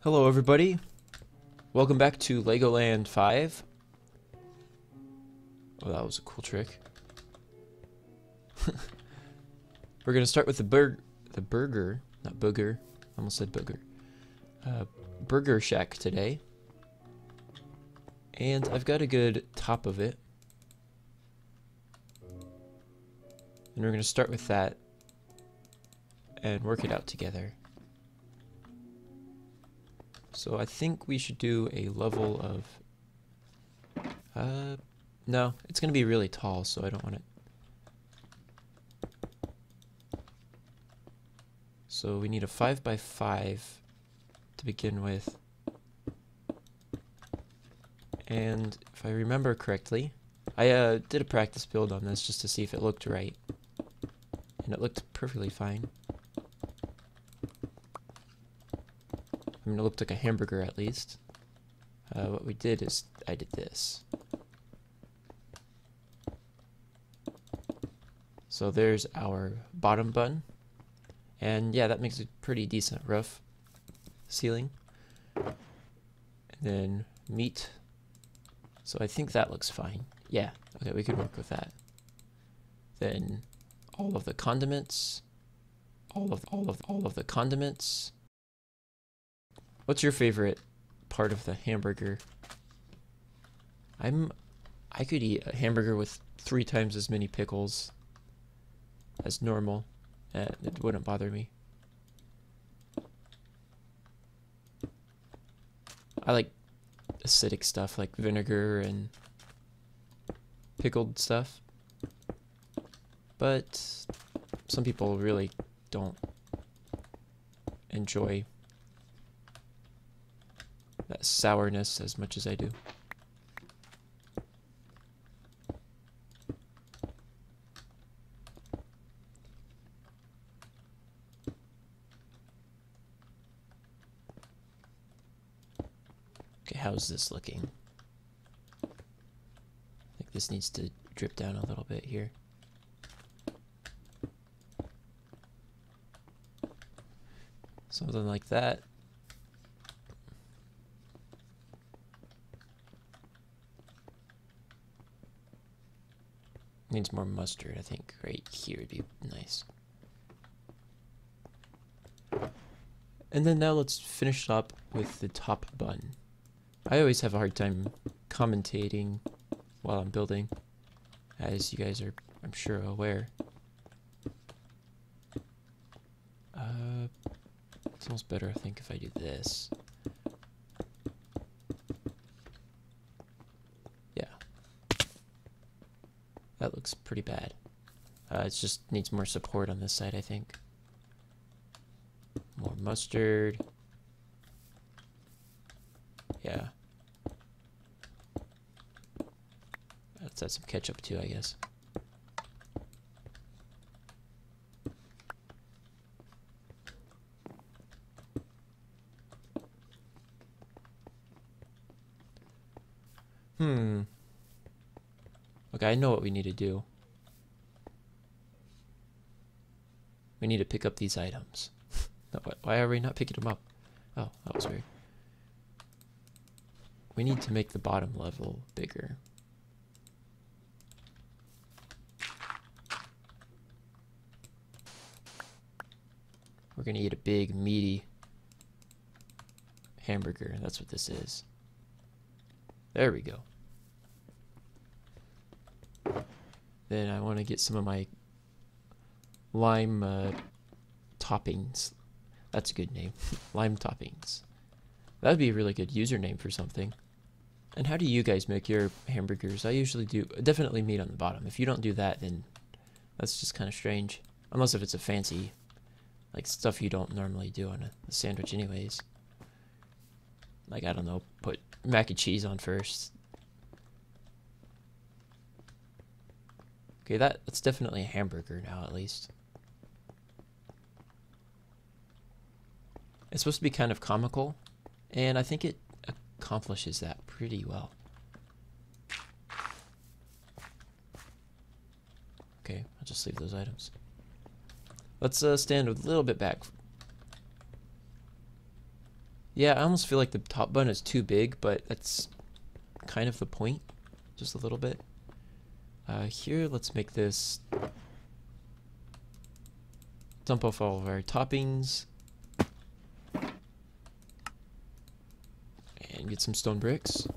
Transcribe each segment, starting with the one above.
Hello everybody, welcome back to Legoland 5. Oh, that was a cool trick. We're gonna start with the burger, not booger, almost said booger. Burger shack today. And I've got a good top of it. And we're gonna start with that and work it out together. So I think we should do a level of, no, it's gonna be really tall, so I don't want it. So we need a 5x5 to begin with. And if I remember correctly, I did a practice build on this just to see if it looked right. And it looked perfectly fine. I mean, it looked like a hamburger at least. What we did is, I did this. So there's our bottom bun. And yeah, that makes a pretty decent roof ceiling. And then meat. So I think that looks fine. Yeah, okay, we could work with that. Then all of the condiments. All of the condiments. What's your favorite part of the hamburger? I could eat a hamburger with 3 times as many pickles as normal. It wouldn't bother me. I like acidic stuff like vinegar and pickled stuff. But some people really don't enjoy that sourness as much as I do. Okay, how's this looking? I think this needs to drip down a little bit here. Something like that. Needs more mustard, I think. Right here would be nice. And then now let's finish up with the top bun. I always have a hard time commentating while I'm building, as you guys are, I'm sure, aware. It's almost better, I think, if I do this. Yeah. That looks pretty bad. It just needs more support on this side, I think. More mustard. Yeah. Let's add some ketchup too, I guess. Okay, I know what we need to do. We need to pick up these items. No, why are we not picking them up? Oh, that was weird. We need to make the bottom level bigger. We're gonna eat a big, meaty hamburger. That's what this is. There we go. Then I want to get some of my lime toppings. That's a good name. Lime toppings. That would be a really good username for something. And how do you guys make your hamburgers? I usually do definitely meat on the bottom. If you don't do that, then that's just kind of strange. Unless if it's a fancy, like stuff you don't normally do on a sandwich anyways. Like, I don't know, put mac and cheese on first. Okay, that's definitely a hamburger now, at least. It's supposed to be kind of comical, and I think it accomplishes that pretty well. Okay, I'll just leave those items. Let's stand a little bit back. Yeah, I almost feel like the top button is too big, but that's kind of the point, just a little bit. Here, let's make this dump off all of our toppings and get some stone bricks.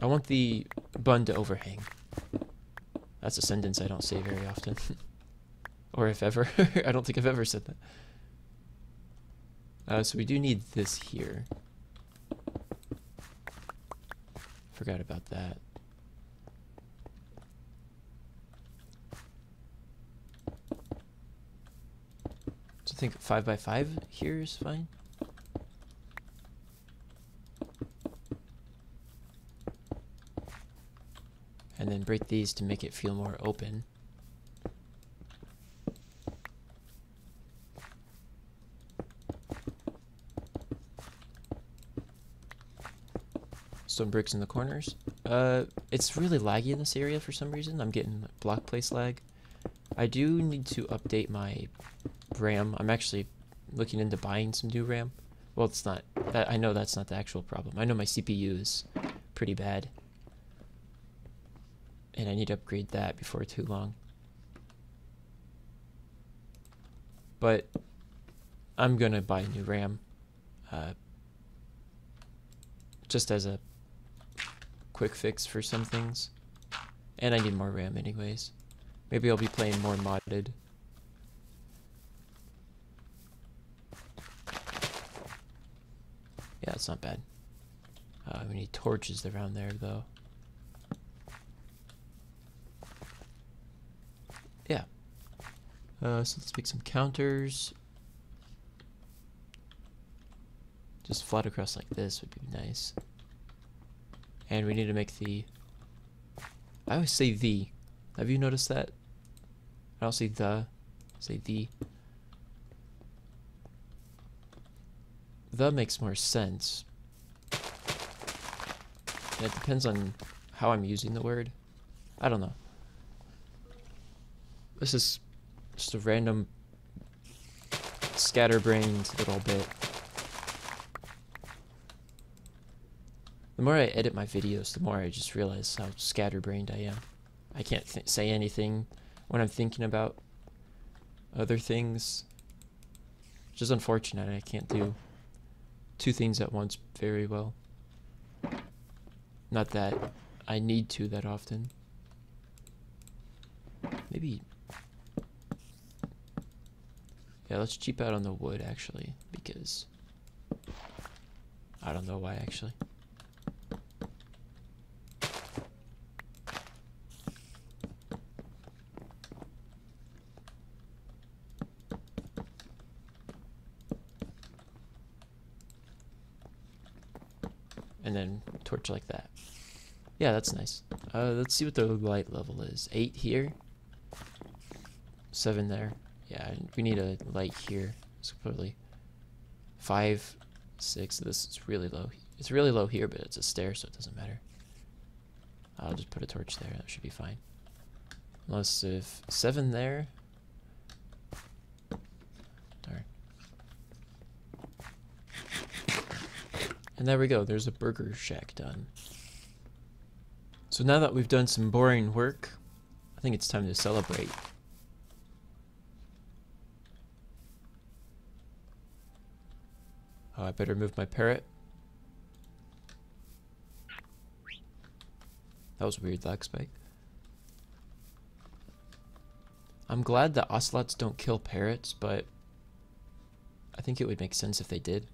I want the bun to overhang. That's a sentence I don't say very often. Or if ever. I don't think I've ever said that. So we do need this here. Forgot about that. So I think 5 by 5 here is fine. And then break these to make it feel more open. Stone bricks in the corners. It's really laggy in this area for some reason. I'm getting block place lag. I do need to update my RAM. I'm actually looking into buying some new RAM. Well, it's not. I know that's not the actual problem. I know my CPU is pretty bad. And I need to upgrade that before too long. But I'm gonna buy a new RAM. Just as a quick fix for some things. And I need more RAM anyways. Maybe I'll be playing more modded. Yeah, it's not bad. We need torches around there though. Yeah. So let's make some counters. Just flat across like this would be nice. And we need to make the... I always say the. Have you noticed that? I don't say the. I say the. The makes more sense. And it depends on how I'm using the word. I don't know. This is just a random scatterbrained little bit. The more I edit my videos, the more I just realize how scatterbrained I am. I can't say anything when I'm thinking about other things. Which is unfortunate. I can't do two things at once very well. Not that I need to that often. Maybe... Yeah, let's cheap out on the wood, actually, because... I don't know why, actually. And then torch like that. Yeah, that's nice. Let's see what the light level is. 8 here. 7 there. Yeah, we need a light here. So probably 5, 6. This is really low. It's really low here, but it's a stair, so it doesn't matter. I'll just put a torch there. That should be fine. Unless if 7 there. Darn. And there we go. There's a burger shack done. So now that we've done some boring work, I think it's time to celebrate. Oh, I better move my parrot. That was a weird lag spike. I'm glad that ocelots don't kill parrots, but I think it would make sense if they did.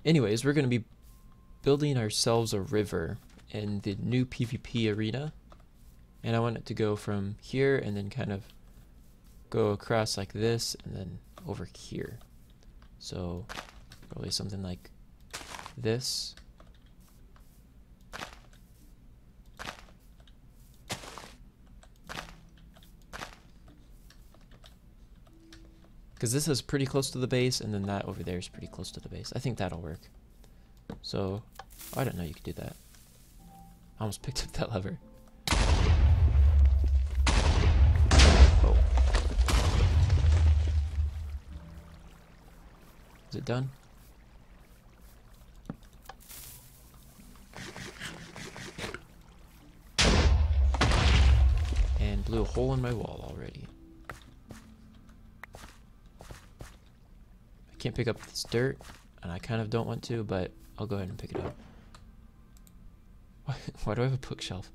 Anyways, we're going to be building ourselves a river in the new PvP arena. And I want it to go from here and then kind of go across like this and then over here. So probably something like this. Because this is pretty close to the base, and then that over there is pretty close to the base. I think that'll work. So, I didn't know you could do that. I almost picked up that lever. Oh. Is it done? And blew a hole in my wall already. I can't pick up this dirt, and I kind of don't want to, but I'll go ahead and pick it up. Why do I have a bookshelf?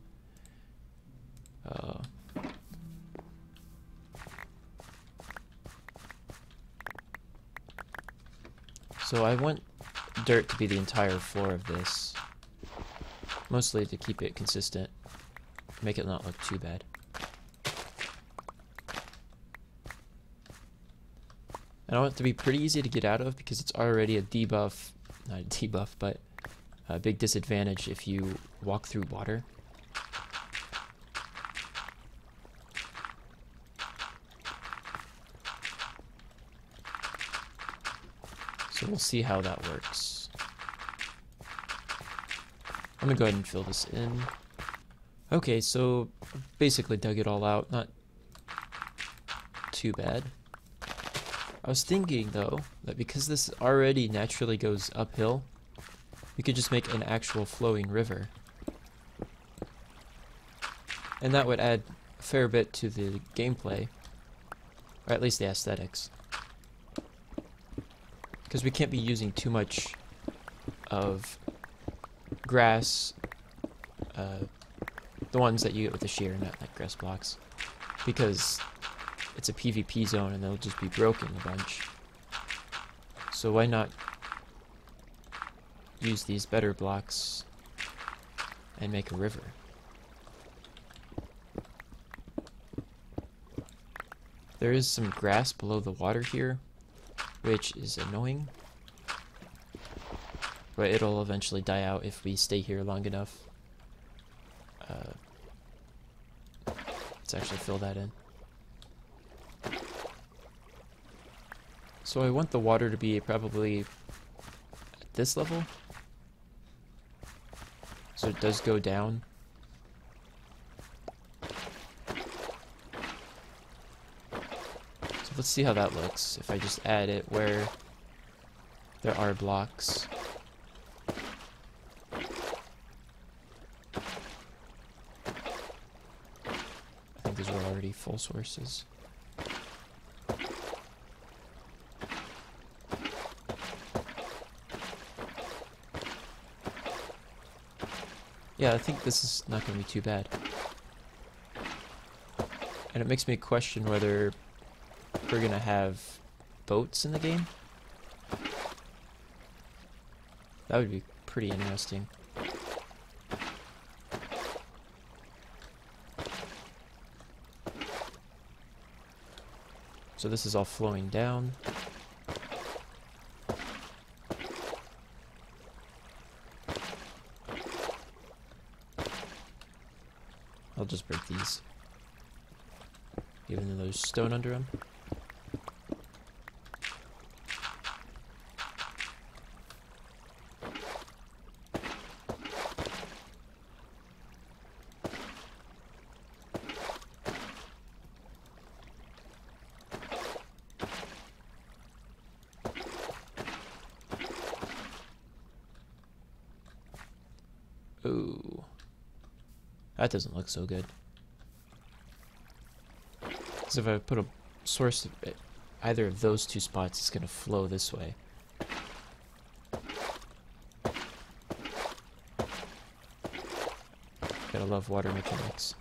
So I want dirt to be the entire floor of this, mostly to keep it consistent, make it not look too bad. And I want it to be pretty easy to get out of because it's already a debuff, not a debuff, but a big disadvantage if you walk through water. So we'll see how that works. I'm gonna go ahead and fill this in. Okay, so basically dug it all out, not too bad. I was thinking though, that because this already naturally goes uphill, we could just make an actual flowing river. And that would add a fair bit to the gameplay, or at least the aesthetics. Because we can't be using too much of grass, the ones that you get with the shear, not like grass blocks, because it's a PvP zone and they'll just be broken a bunch. So why not use these better blocks and make a river? There is some grass below the water here, which is annoying, but it'll eventually die out if we stay here long enough. Let's actually fill that in. So I want the water to be probably at this level, so it does go down. So let's see how that looks if I just add it where there are blocks. I think these were already full sources. Yeah, I think this is not going to be too bad. And it makes me question whether we're going to have boats in the game. That would be pretty interesting. So this is all flowing down. I'll just break these, even though there's stone under them. Ooh. That doesn't look so good. Because if I put a source at either of those two spots, it's going to flow this way. Gotta love water mechanics.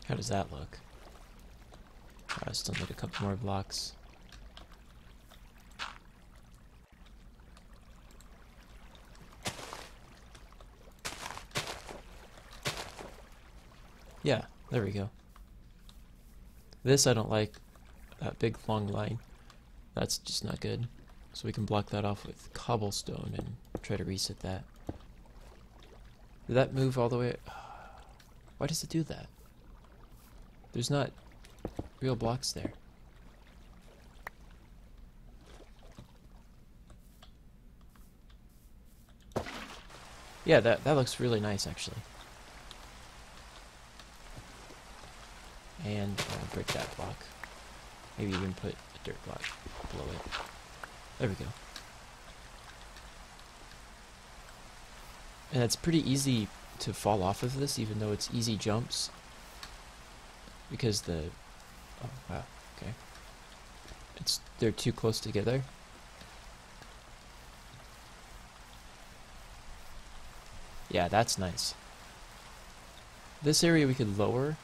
How does that look? I still need a couple more blocks. Yeah, there we go. This I don't like, that big long line. That's just not good. So we can block that off with cobblestone and try to reset that. Did that move all the way? Why does it do that? There's not real blocks there. Yeah, that looks really nice actually. And I'll break that block. Maybe even put a dirt block below it. There we go. And it's pretty easy to fall off of this, even though it's easy jumps. Because the... Oh, wow, okay. They're too close together. Yeah, that's nice. This area we could lower,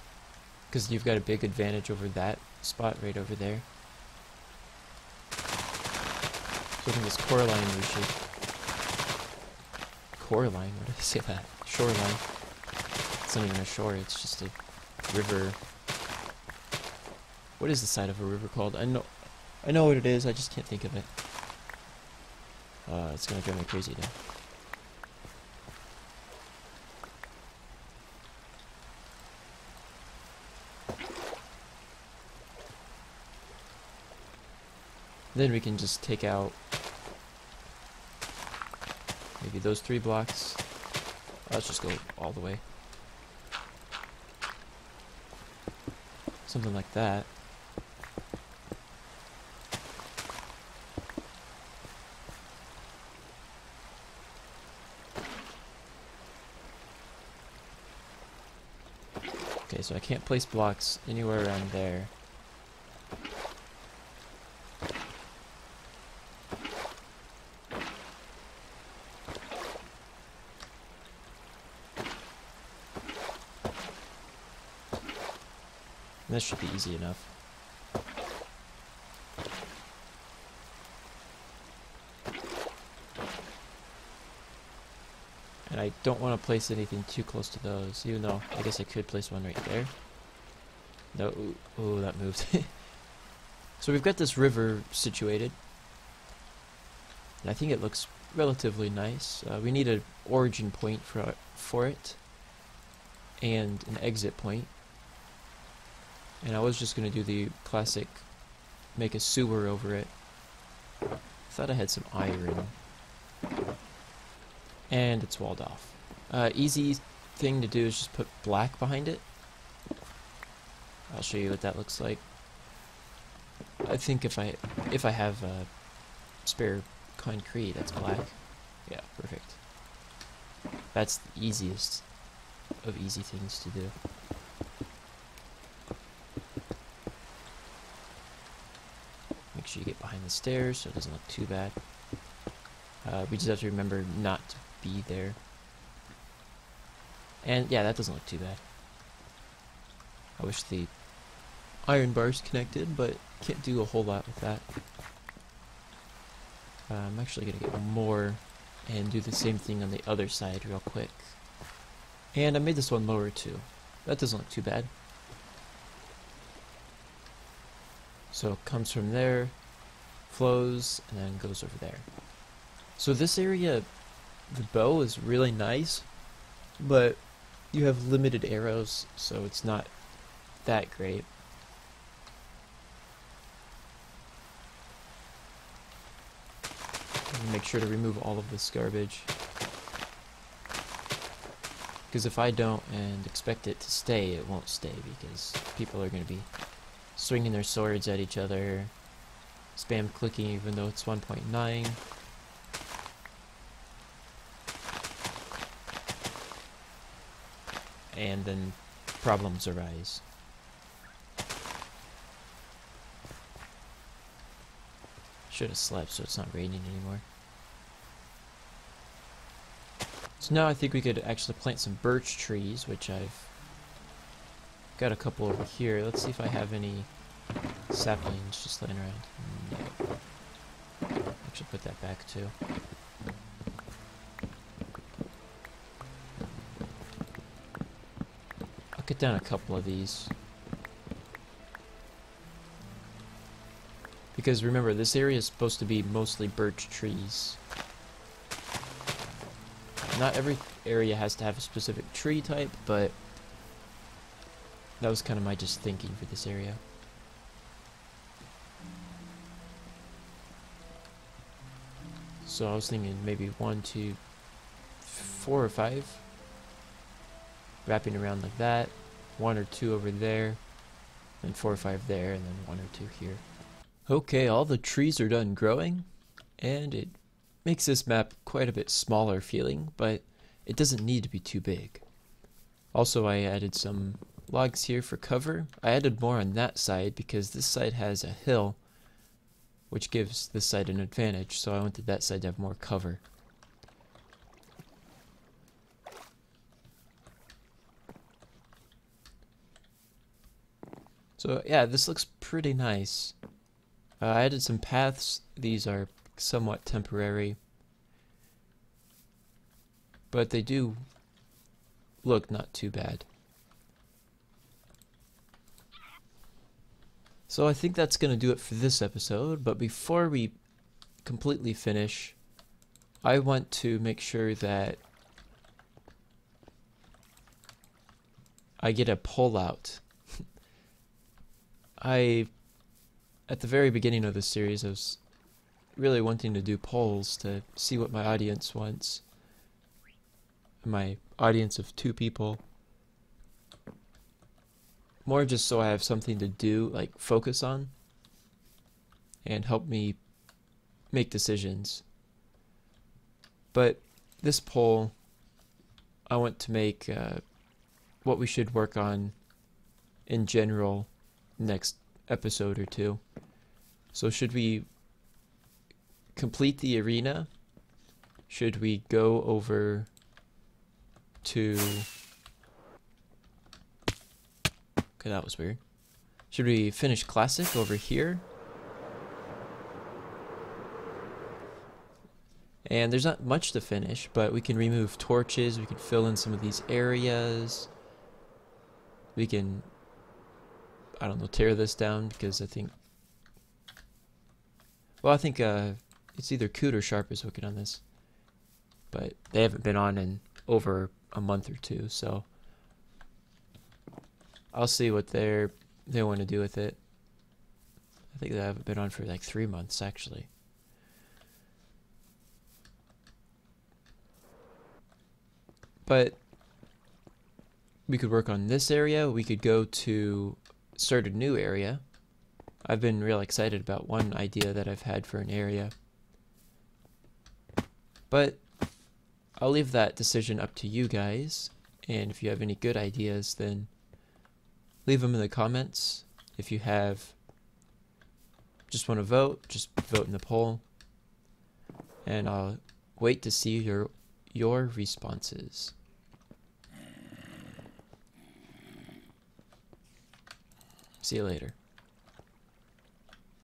because you've got a big advantage over that spot right over there. So I think this core line we should... Core line? What did I say that? Shoreline. It's not even a shore, it's just a river. What is the side of a river called? I know what it is, I just can't think of it. It's gonna drive me crazy now. Then we can just take out maybe those 3 blocks. Let's just go all the way. Something like that. Okay, so I can't place blocks anywhere around there. This should be easy enough. And I don't want to place anything too close to those, even though I guess I could place one right there. No, oh, that moved. So we've got this river situated. And I think it looks relatively nice. We need an origin point for it. And an exit point. And I was just going to do the classic, make a sewer over it. Thought I had some iron. And it's walled off. Easy thing to do is just put black behind it. I'll show you what that looks like. I think if I have spare concrete, that's black. Yeah, perfect. That's the easiest of easy things to do. Make sure you get behind the stairs so it doesn't look too bad. We just have to remember not to be there. And yeah, that doesn't look too bad. I wish the iron bars connected, but can't do a whole lot with that. I'm actually going to get more and do the same thing on the other side real quick. And I made this one lower too. That doesn't look too bad. So it comes from there, flows, and then goes over there. So this area, the bow is really nice, but you have limited arrows, so it's not that great. And make sure to remove all of this garbage. Because if I don't and expect it to stay, it won't stay, because people are going to be swinging their swords at each other, spam clicking even though it's 1.9. And then problems arise. Should have slept so it's not raining anymore. So now I think we could actually plant some birch trees, which I've got a couple over here. Let's see if I have any saplings just laying around. No. Actually put that back too. I'll get down a couple of these. Because remember, this area is supposed to be mostly birch trees. Not every area has to have a specific tree type, but that was kind of my just thinking for this area. So I was thinking maybe 1, 2, 4 or 5. Wrapping around like that. 1 or 2 over there. And 4 or 5 there, and then 1 or 2 here. Okay, all the trees are done growing, and it makes this map quite a bit smaller feeling, but it doesn't need to be too big. Also, I added some logs here for cover. I added more on that side because this side has a hill, which gives this side an advantage, so I wanted that side to have more cover. So yeah, this looks pretty nice. I added some paths. These are somewhat temporary, but they do look not too bad. So I think that's going to do it for this episode, but before we completely finish, I want to make sure that I get a poll out. At the very beginning of this series, I was really wanting to do polls to see what my audience wants. My audience of 2 people. More just so I have something to do, like focus on, and help me make decisions. But this poll, I want to make what we should work on in general next episode or 2. So should we complete the arena? Should we go over to... Okay, that was weird. Should we finish classic over here? And there's not much to finish, but we can remove torches, we can fill in some of these areas. We can, I don't know, tear this down because I think... Well, I think it's either Coot or Sharp is working on this. But they haven't been on in over a month or 2, so... I'll see what they want to do with it. I think they haven't been on for like 3 months, actually. But we could work on this area. We could go to start a new area. I've been real excited about one idea that I've had for an area. But I'll leave that decision up to you guys. And if you have any good ideas, then leave them in the comments. If you just want to vote, just vote in the poll. And I'll wait to see your responses. See you later.